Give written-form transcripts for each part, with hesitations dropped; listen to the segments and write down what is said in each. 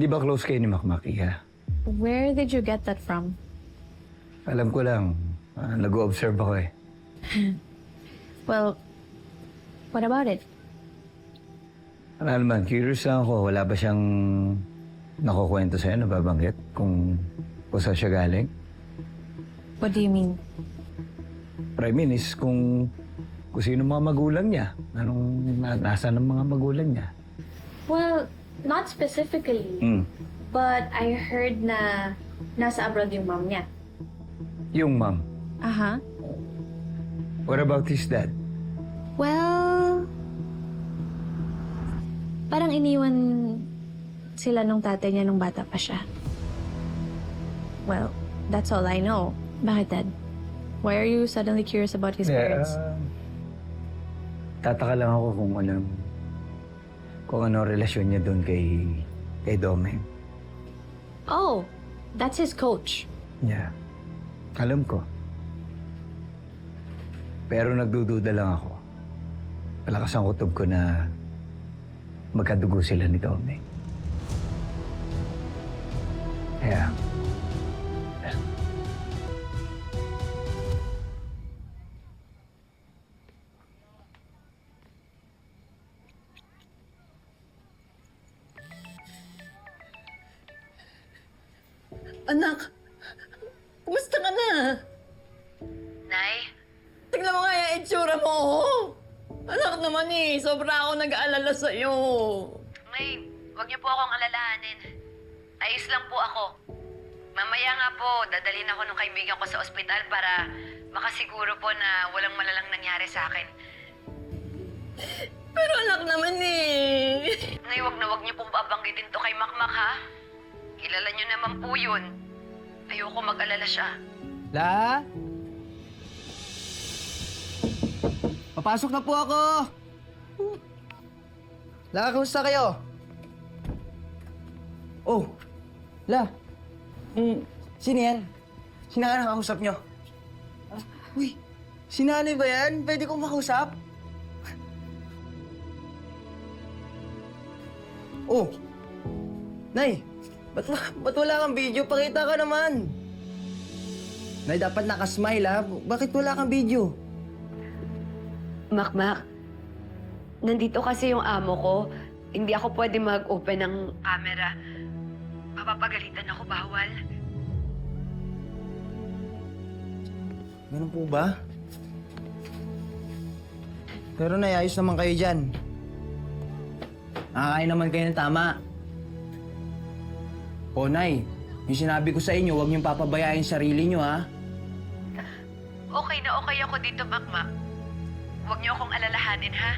Di ba close kayo ni Makmak, Iha? Where did you get that from? Alam ko lang. Nag-o-observe ako eh. Well, what about it? Ano naman, curious lang ako. Wala ba siyang nakukwento sa'yo, nababanggit? Kung saan siya galing? What do you mean? What I mean is kung sino mga magulang niya. Nasaan ang mga magulang niya? Well, not specifically. But I heard na nasa abroad yung mom niya. Yung mom. Aha. What about his dad? Well, parang iniwan sila nung tatay niya nung bata pa siya. Well, that's all I know. Bakit, Dad? Why are you suddenly curious about his parents? Tataka lang ako kung ano relasyon niya doon kay Domeng. Oh, that's his coach. Yeah. Alam ko. Pero nagdududa lang ako. Malakas ang kutob ko na magkadugo sila ni Domeng. Kaya... Anak, kumusta ka na? Nay? Tingnan mo nga yung itsura mo. Anak naman sobra ako nag-aalala sa'yo. Nay, huwag niyo po akong alalahanin. Ayos lang po ako. Mamaya nga po, dadalhin ako ng kaibigan ko sa ospital para makasiguro po na walang malalang nangyari sa akin. Pero anak naman Nay, huwag niyo pong babanggitin to kay Makmak, ha? Kilala niyo naman po yun. Ayoko mag-alala siya. La? Papasok na po ako! La, kamusta kayo? Oh, La. Sino yan? Sino nga nakakausap nyo? Uy, si nanay ba yan? Pwede kong makausap? Oh, Nay, ba't wala kang video? Pakita ka naman. Nay, dapat nakasmile, ha? Bakit wala kang video? Makmak, nandito kasi yung amo ko. Hindi ako pwede mag-open ng camera. Mapapagalitan ako, bawal. Ganun po ba? Pero Nay, ayos naman kayo dyan. Nakakain naman kayo ng tama. O Nay, yung sinabi ko sa inyo, huwag niyong papabayaan sarili niyo, ha? Okay na okay ako dito, Makmak. Huwag niyo akong alalahanin, ha?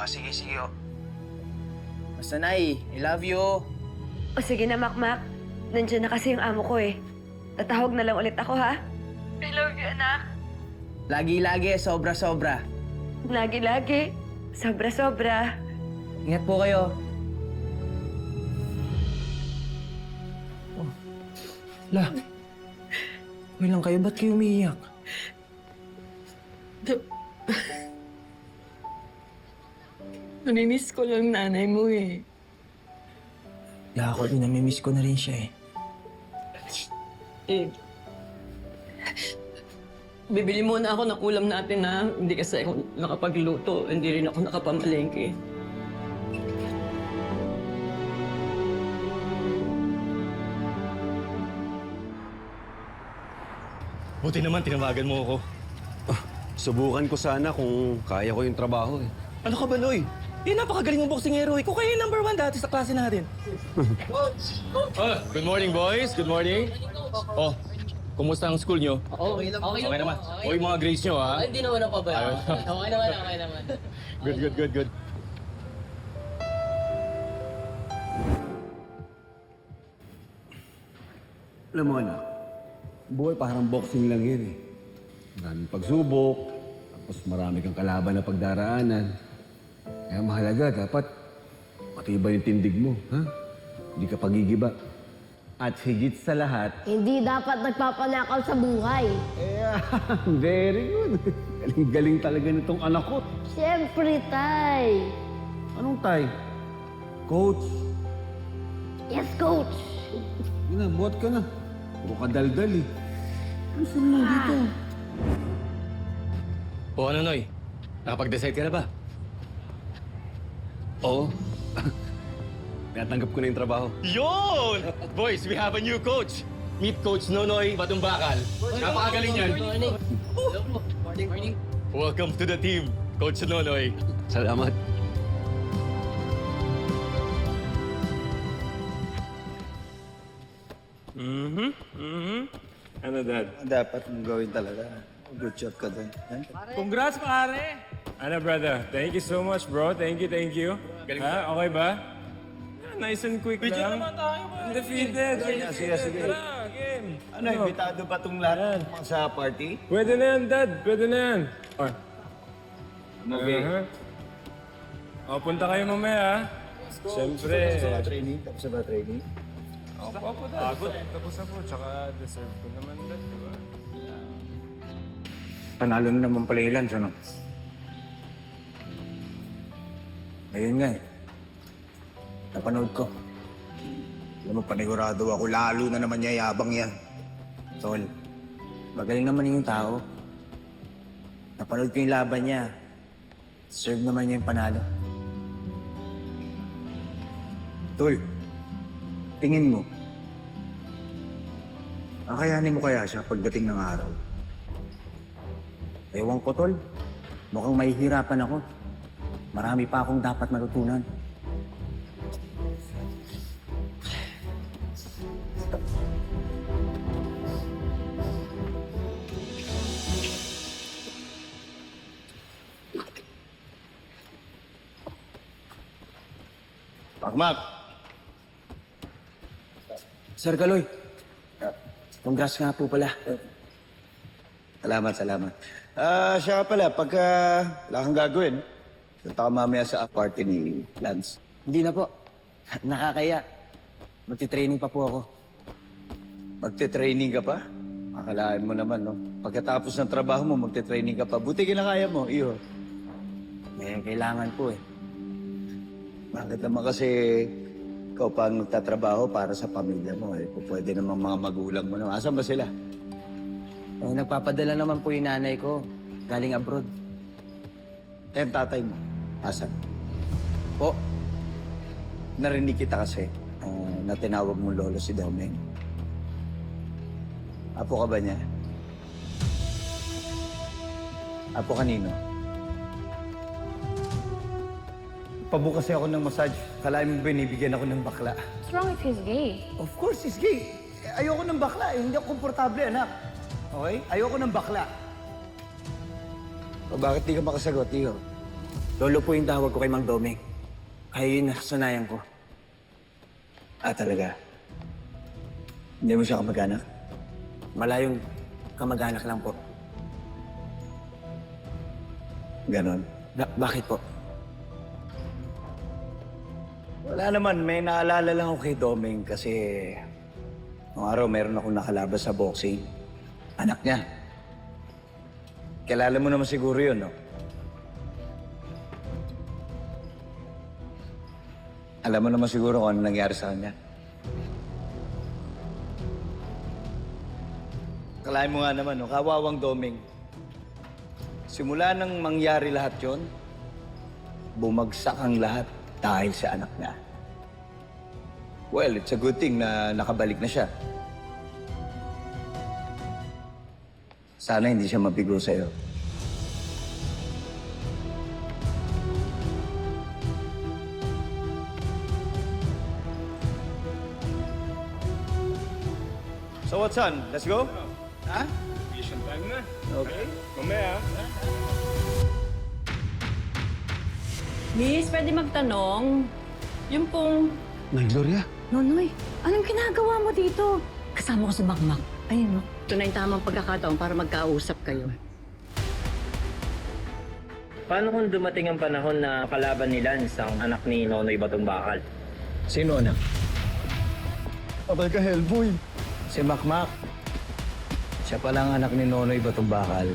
Sige, o. Basta Nay, I love you. O sige na, Makmak. Nandiyan na kasi yung amo ko eh. Tatawag na lang ulit ako, ha? I love you, anak. Lagi-lagi, sobra-sobra. Lagi-lagi. Sobra-sobra. Ingat po kayo. La, okay lang kayo? Ba't kayo umiiyak? Namimiss ko lang nanay mo La, ako din, namimiss ko na rin siya Bibili muna ako ng ulam natin na hindi kasi ako nakapagluto, hindi rin ako nakapamalengke. Buti naman, tinawagan mo ako. Subukan ko sana kung kaya ko yung trabaho eh. Ano ka ba, Noy? Napakagaling mong boksingero eh. Kung kayo yung #1 dati sa klase natin. Good morning, boys. Good morning. Oh, kumusta ang school nyo? Okay naman. O yung mga grades nyo, ha? Hindi naman ako ba? Okay naman. Good. Alam mo anak, buhay parang boxing lang yan eh. Maraming pagsubok, tapos marami kang kalaban na pagdaraanan. Kaya mahalaga, dapat matibay yung tindig mo, ha? Hindi ka pagigiba. At higit sa lahat, Hindi dapat nagpapanakaw sa buhay. very good. Galing-galing talaga nitong anak ko. Siyempre, tay. Anong tay? Coach, Yes, coach. yun na, buhat ka na. Puro ka daldal eh. Ano saan mo dito? O ano, Noy? Nakapag-decide ka na ba? Oo. Natanggap ko na yung trabaho. Yun! Boys, we have a new coach. Meet Coach Nonoy Batumbakal. Napakagaling yan. Morning. Hello po. Morning. Welcome to the team, Coach Nonoy. Salamat. Ano, Dad? Dapat mong gawin talaga. Good shot ka doon. Congrats, pare! Ano, brother? Thank you so much, bro. Thank you. Ha? Okay ba? Nice and quick lang. Naman tayo, ba? Undefeated. Sige. Tara, game. Ano, invitado ba itong lahat sa party? Pwede na yan, Dad. Pwede na yan. Okay. O, punta kayo mamaya, ha? Siyempre. Training? Tapos na ba training? Opo, Dad. Tapos na po. Tsaka deserve ko naman, Dad. Diba? Panalo na naman pala yung lunch, ano? Ayun nga eh. Napanood ko. Alam mo, panigurado ako. Lalo na naman niya yabang yan. Tol, magaling naman yung tao. Napanood ko yung laban niya. Serve naman niya yung panalo. Tol, tingin mo. Kakayanin mo kaya siya pagdating ng araw? Ewan ko, Tol. Mukhang mahihirapan ako. Marami pa akong dapat matutunan. Pakmak! Sir Galoy, congrats nga po pala. Salamat. Siya ka pala, pagka wala kang gagawin, punta ka mamaya sa party ni Lance. Hindi na po. Nakakaya. Magti-training pa po ako. Magte-training ka pa? Akalaan mo naman, no? Pagkatapos ng trabaho mo, magte-training ka pa. Buti kinakaya mo, iyo. Eh, kailangan po eh. Bakit naman kasi ikaw pa ang nagtatrabaho para sa pamilya mo, eh. Kung pwede naman mga magulang mo naman. Asan ba sila? Eh, nagpapadala naman po yung nanay ko. Galing abroad. Eh, ang tatay mo. Asan? Po, Narinig kita kasi na tinawag mong lolo si Domeng. Apo ka ba niya? Apo kanino? Pabukas ako ng massage. Kalahin mo binibigyan ako ng bakla. What's wrong if he's gay? Of course, he's gay. Ayoko ng bakla. Hindi ako komportable, anak. Okay? Ayoko ng bakla. O bakit di ka makasagot, Tiyo? lolo po yung tawag ko kay Mang Domeng. Kaya yun nasanayan ko. Ah, talaga? Hindi mo siya kamag-anak? Malayong kamag-anak lang po. Ganon. Bakit po? Wala naman, may naalala lang ako kay Domeng kasi noong araw meron akong nakalabas sa boxing. Anak niya. Kilala mo naman siguro yun, no? Alam mo naman siguro kung ano nangyari sa kanya. Kalahin mo nga naman, no? Kawawang Domeng. Simula nang mangyari lahat yon, bumagsak ang lahat dahil sa anak niya. Well, it's a good thing na nakabalik na siya. Sana hindi siya mabigo sa'yo. So what's on? Let's go? Ha? Mission time na. Okay. Mamaya. Miss, pwede magtanong? Yung pong... Nay, Gloria. Nonoy, anong ginagawa mo dito? Kasama ko si Makmak. Ayun, no? Ito na yung tamang pagkakataon para magkausap kayo. Paano kung dumating ang panahon na kalaban ni Lance ang anak ni Nonoy Batumbakal? Sino anak? Abay ka, Hellboy. Si Makmak. Siya palang anak ni Nonoy Batumbakal.